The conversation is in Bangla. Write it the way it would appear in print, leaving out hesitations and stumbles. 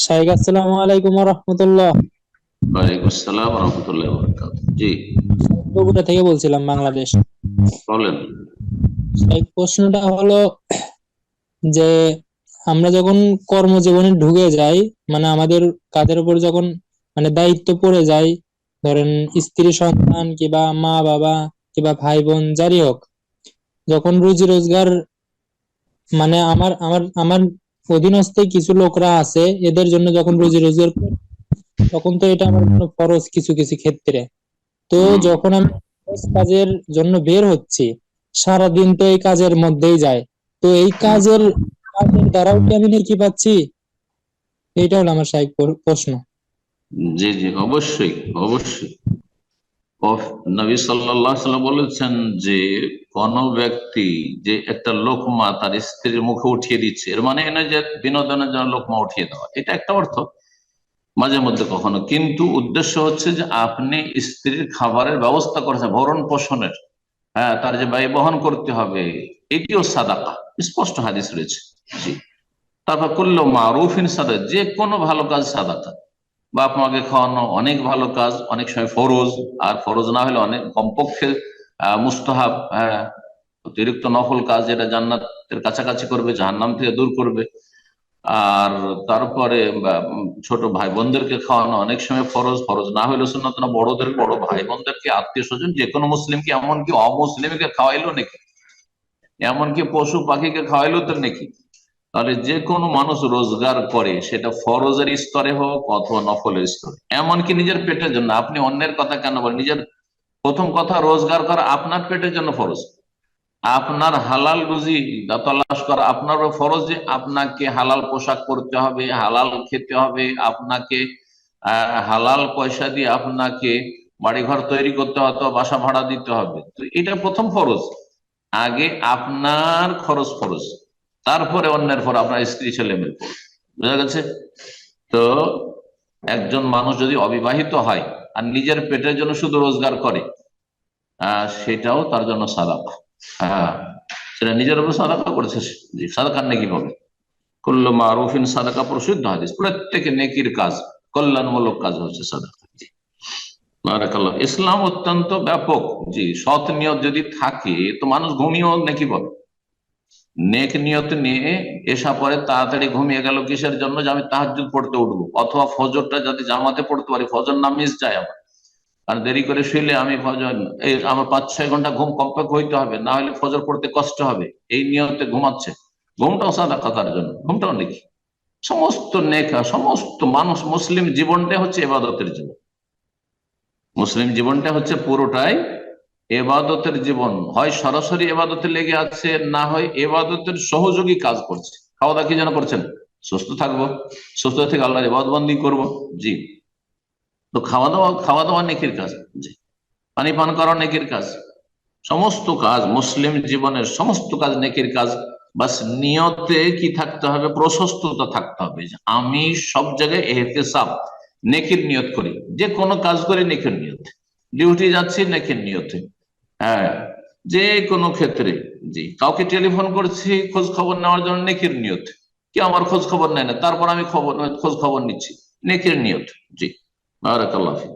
শাইখ, আসসালামু আলাইকুম রহমতুল্লাহ। ওয়ালাইকুম আসসালাম রহমতুল্লাহ বরকাত। জি, বগুড়া থেকে বলছিলাম, বাংলাদেশ। বলেন। শাইখ, প্রশ্নটা হলো যে আমরা যখন কর্মজীবনে ঢুকে যাই, মানে আমাদের কাঁধের উপর যখন দায়িত্ব পড়ে যায়, ধরেন স্ত্রী সন্তান কিংবা মা বাবা কিংবা ভাই বোন যারই হোক, যখন রুজি রোজগার, মানে আমার আমার আমার অধীনস্থে কিছু লোকরা আছে, এদের জন্য যখন রুজি রোজগার করি, তখন তো এটা আমার জন্য ফরজ কিছু কিছু ক্ষেত্রে। তো হুম, যখন আমি ফরজ কাজের জন্য বের হচ্ছি, সারাদিন তো এই কাজের মধ্যেই যায়। তো এই হুম। কাজের কাজের দ্বারাও কি আমি নেকি পাচ্ছি? এইটা হলো আমার শাইখ প্রশ্ন। জি জি, অবশ্যই অবশ্যই। নবী সাল্লাল্লাহু আলাইহি সাল্লাম বলেছেন যে কোন ব্যক্তি যে একটা লোকমা তার স্ত্রীর মুখে উঠিয়ে দিচ্ছে, এর মানে এনে যে বিনোদনের জন্য লোকমা উঠিয়ে দেওয়া, এটা একটা অর্থ। মাঝে মধ্যে কখনো কিন্তু উদ্দেশ্য হচ্ছে যে আপনি স্ত্রীর খাবারের ব্যবস্থা করেছেন, ভরণ পোষণের। হ্যাঁ, তার যে ব্যয় বহন করতে হবে, এটিও সাদাকা। স্পষ্ট হাদিস রয়েছে। জি। তারপর করলো মারুফিন সাদা, যে কোনো ভালো কাজ সাদাকা। বাপ মাকে খাওয়ানো অনেক ভালো কাজ, অনেক সময় ফরজ। আর ফরজ না হলে অনেক কমপক্ষে মুস্তাহাব, হ্যাঁ, অতিরিক্ত নফল কাজ, যেটা জান্নাতের কাছাকাছি করবে, জাহান্নাম থেকে দূর করবে। আর তারপরে ছোট ভাই বোনদেরকে খাওয়ানো অনেক সময় ফরজ, ফরজ না হলে সুন্নাত না। বড়দের বড় ভাই বোনদেরকে, আত্মীয় স্বজন, যে কোনো মুসলিমকে, এমনকি অমুসলিমকে খাওয়াইলো নাকি, এমনকি পশু পাখিকে খাওয়াইলো তো নাকি। তাহলে যে কোনো মানুষ রোজগার করে, সেটা ফরজের স্তরে হোক অথবা নফলের স্তরে, এমনকি নিজের পেটের জন্য। আপনি অন্যের কথা কেন বলেন? নিজের প্রথম কথা, রোজগার করা আপনার পেটের জন্য ফরজ। আপনার হালাল রুজি তলাশ করা আপনারও ফরজ, যে আপনাকে হালাল পোশাক পরতে হবে, হালাল খেতে হবে, আপনাকে হালাল পয়সা দিয়ে আপনাকে বাড়িঘর তৈরি করতে হবে অথবা বাসা ভাড়া দিতে হবে। তো এটা প্রথম ফরজ। আগে আপনার খরচ ফরজ, তারপরে অন্যের পর আপনার স্ত্রী ছেলে মেয়ের পর। বুঝা গেছে? তো একজন মানুষ যদি অবিবাহিত হয় আর নিজের পেটের জন্য শুধু রোজগার করে, সেটাও তার জন্য সাদাকা। হ্যাঁ, সেটা নিজের উপর সাদাকা করেছে, জি, সাদাকার নেকি পাবে। কুল্লু মারুফিন সাদাকা, প্রসিদ্ধ হাদিস। প্রত্যেকে নেকির কাজ, কল্যাণমূলক কাজ হচ্ছে সাদাকা। জি, বারাকাল্লাহ। ইসলাম অত্যন্ত ব্যাপক। জি, সৎ নিয়ত যদি থাকে তো মানুষ ঘুমিয়েও নেকি পাবে। নেক নিয়ত নিয়ে এসা পরে তাড়াতাড়ি ঘুমিয়ে গেল কিসের জন্য? যে আমি তাহাজ্জুদ পড়তে উঠবো, অথবা ফজরটা যদি জামাতে পড়তে পারি, ফজর না মিস যায় আমার। আর দেরি করে শুইলে আমি ফজর, এই আমার 5-6 ঘন্টা ঘুম কমপক্ষে হইতে হবে, না হলে ফজর পড়তে কষ্ট হবে, এই নিয়তে ঘুমাচ্ছে। ঘুমটাও সাদাকা তার জন্য, ঘুমটাও নেকি। সমস্ত নেকা, সমস্ত মানুষ, মুসলিম জীবনটা হচ্ছে এবাদতের জীবন। মুসলিম জীবনটা হচ্ছে পুরোটাই এবাদতের জীবন। হয় সরাসরি এবাদতে লেগে আছে, না হয় এবাদতের সহযোগী কাজ করছে। খাওয়া দাওয়া কি যেন করছেন? সুস্থ থাকবো, সুস্থ থেকে আল্লাহর ইবাদত বন্দি করবো। জি। তো খাওয়া দাওয়া নেকির কাজ। জি। পানি পান করা নেকির কাজ। সমস্ত কাজ, মুসলিম জীবনের সমস্ত কাজ নেকির কাজ। বাস নিয়তে কি থাকতে হবে? প্রশস্ততা থাকতে হবে, যে আমি সব জায়গায় এহতেসাব, নেকির নিয়ত করি। যে কোনো কাজ করি নেকির নিয়তে। ডিউটি যাচ্ছি নেকির নিয়তে। হ্যাঁ, যে কোনো ক্ষেত্রে। জি, কাউকে টেলিফোন করছি খোঁজ খবর নেওয়ার জন্য, নেকির নিয়ত। কি আমার খোঁজ খবর নেয় না, তারপর আমি খোঁজ খবর নিচ্ছি, নেকির নিয়ত। জি, বারাকাল্লাহ ফিক।